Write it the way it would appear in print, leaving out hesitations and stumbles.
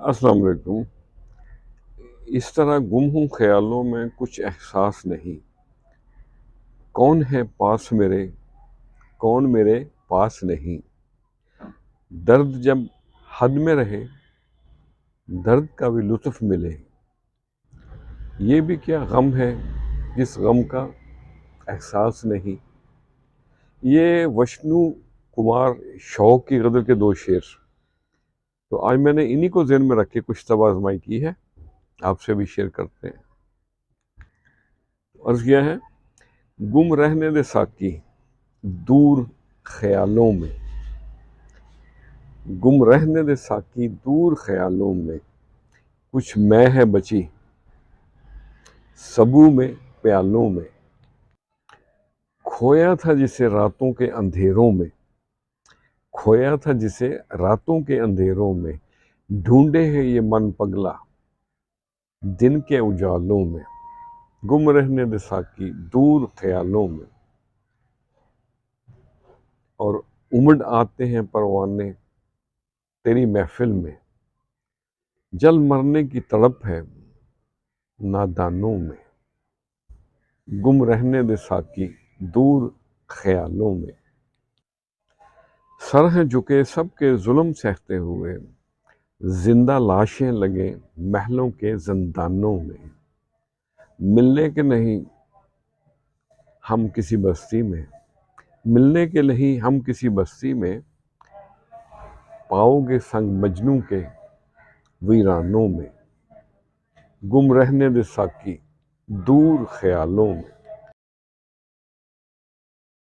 السلام علیکم۔ اس طرح گم ہوں خیالوں میں کچھ احساس نہیں، کون ہے پاس میرے، کون میرے پاس نہیں۔ درد جب حد میں رہے، درد کا بھی لطف ملے۔ یہ بھی کیا غم ہے جس غم کا احساس نہیں۔ یہ وشنو کمار شوق کی غزل کے 2 شعر، تو آج میں نے انہی کو ذہن میں رکھ کے کچھ طب آزمائی کی ہے، آپ سے بھی شیئر کرتے ہیں۔ عرض کیا ہے، گم رہنے دے ساکی دور خیالوں میں، گم رہنے دے ساکی دور خیالوں میں، کچھ میں ہے بچی سبو میں پیالوں میں۔ کھویا تھا جسے راتوں کے اندھیروں میں، کھویا تھا جسے راتوں کے اندھیروں میں، ڈھونڈے ہے یہ من پگلا دن کے اجالوں میں۔ گم رہنے دے ساکی دور خیالوں میں، اور امڑ آتے ہیں پروانے تیری محفل میں، جل مرنے کی تڑپ ہے نادانوں میں۔ گم رہنے دے ساکی دور خیالوں میں۔ سر ہیں جھکے سب کے ظلم سہتے ہوئے، زندہ لاشیں لگے محلوں کے زندانوں میں۔ ملنے کے نہیں ہم کسی بستی میں، ملنے کے نہیں ہم کسی بستی میں، پاؤ گے سنگ مجنوں کے ویرانوں میں۔ گم رہنے دے ساکی دور خیالوں میں۔